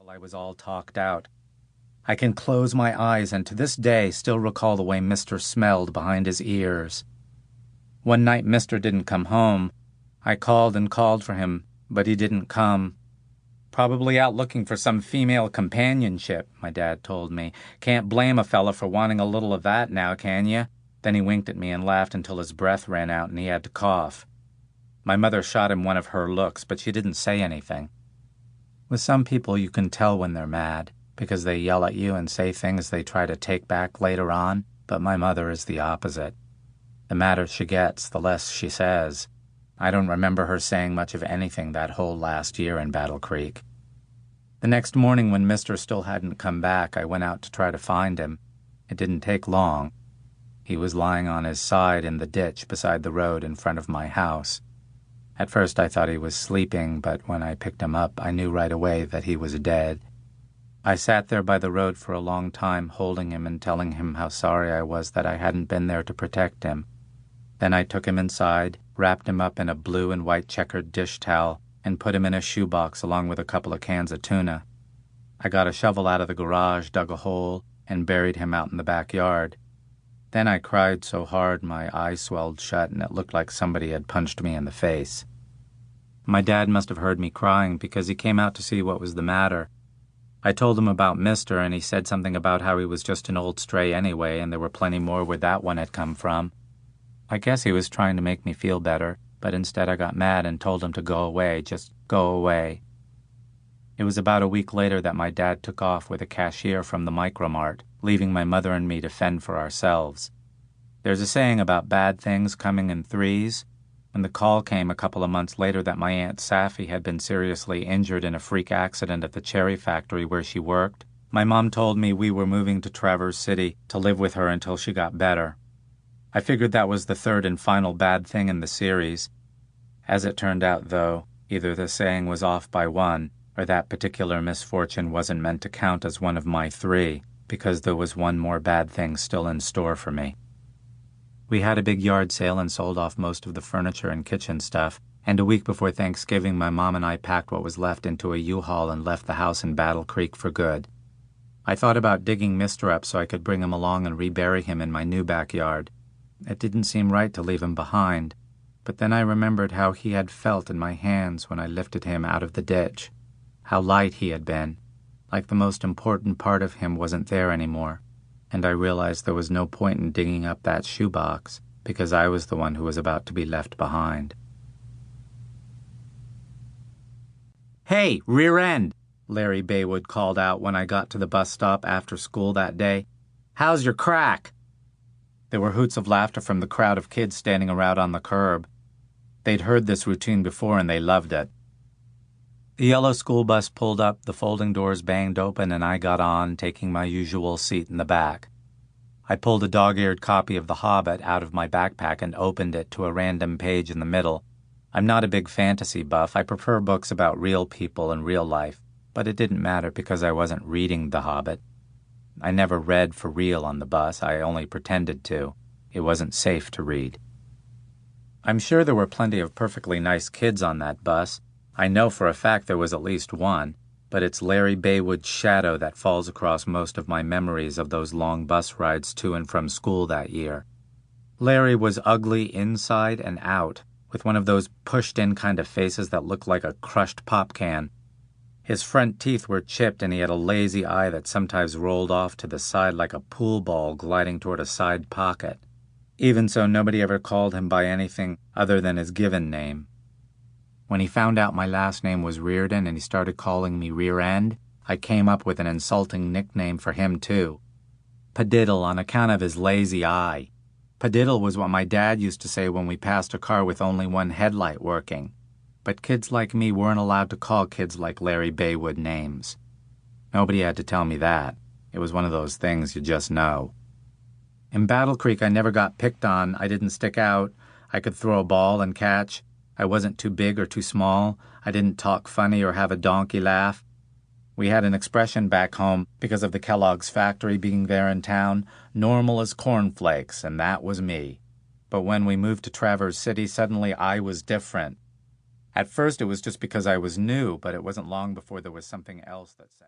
until I was all talked out. I can close my eyes and to this day still recall the way Mr. smelled behind his ears. One night Mr. didn't come home. I called and called for him, but he didn't come. Probably out looking for some female companionship, my dad told me. Can't blame a fella for wanting a little of that now, can you? Then he winked at me and laughed until his breath ran out and he had to cough. My mother shot him one of her looks, but she didn't say anything. With some people you can tell when they're mad, because they yell at you and say things they try to take back later on, but my mother is the opposite. The madder she gets, the less she says. I don't remember her saying much of anything that whole last year in Battle Creek. The next morning when Mr. still hadn't come back, I went out to try to find him. It didn't take long. He was lying on his side in the ditch beside the road in front of my house. At first I thought he was sleeping, but when I picked him up, I knew right away that he was dead. I sat there by the road for a long time, holding him and telling him how sorry I was that I hadn't been there to protect him. Then I took him inside, wrapped him up in a blue and white checkered dish towel, and put him in a shoebox along with a couple of cans of tuna. I got a shovel out of the garage, dug a hole, and buried him out in the backyard. Then I cried so hard my eyes swelled shut and it looked like somebody had punched me in the face. My dad must have heard me crying because he came out to see what was the matter. I told him about Mister, and he said something about how he was just an old stray anyway, and there were plenty more where that one had come from. I guess he was trying to make me feel better, but instead I got mad and told him to go away, just go away. It was about a week later that my dad took off with a cashier from the Micromart, leaving my mother and me to fend for ourselves. There's a saying about bad things coming in threes. When the call came a couple of months later that my Aunt Sapphy had been seriously injured in a freak accident at the cherry factory where she worked, my mom told me we were moving to Traverse City to live with her until she got better. I figured that was the third and final bad thing in the series. As it turned out, though, either the saying was off by one, or that particular misfortune wasn't meant to count as one of my three, because there was one more bad thing still in store for me. We had a big yard sale and sold off most of the furniture and kitchen stuff, and a week before Thanksgiving my mom and I packed what was left into a U-Haul and left the house in Battle Creek for good. I thought about digging Mister up so I could bring him along and rebury him in my new backyard. It didn't seem right to leave him behind, but then I remembered how he had felt in my hands when I lifted him out of the ditch, how light he had been, like the most important part of him wasn't there anymore, and I realized there was no point in digging up that shoebox because I was the one who was about to be left behind. "Hey, rear end!" Larry Baywood called out when I got to the bus stop after school that day. "How's your crack?" There were hoots of laughter from the crowd of kids standing around on the curb. They'd heard this routine before and they loved it. The yellow school bus pulled up, the folding doors banged open, and I got on, taking my usual seat in the back. I pulled a dog-eared copy of The Hobbit out of my backpack and opened it to a random page in the middle. I'm not a big fantasy buff. I prefer books about real people and real life, but it didn't matter because I wasn't reading The Hobbit. I never read for real on the bus. I only pretended to. It wasn't safe to read. I'm sure there were plenty of perfectly nice kids on that bus. I know for a fact there was at least one, but it's Larry Baywood's shadow that falls across most of my memories of those long bus rides to and from school that year. Larry was ugly inside and out, with one of those pushed-in kind of faces that looked like a crushed pop can. His front teeth were chipped and he had a lazy eye that sometimes rolled off to the side like a pool ball gliding toward a side pocket. Even so, nobody ever called him by anything other than his given name. When he found out my last name was Reardon and he started calling me Rear End, I came up with an insulting nickname for him too. Padiddle, on account of his lazy eye. Padiddle was what my dad used to say when we passed a car with only one headlight working. But kids like me weren't allowed to call kids like Larry Baywood names. Nobody had to tell me that. It was one of those things you just know. In Battle Creek, I never got picked on. I didn't stick out. I could throw a ball and catch. I wasn't too big or too small. I didn't talk funny or have a donkey laugh. We had an expression back home, because of the Kellogg's factory being there in town, normal as cornflakes, and that was me. But when we moved to Traverse City, suddenly I was different. At first it was just because I was new, but it wasn't long before there was something else that set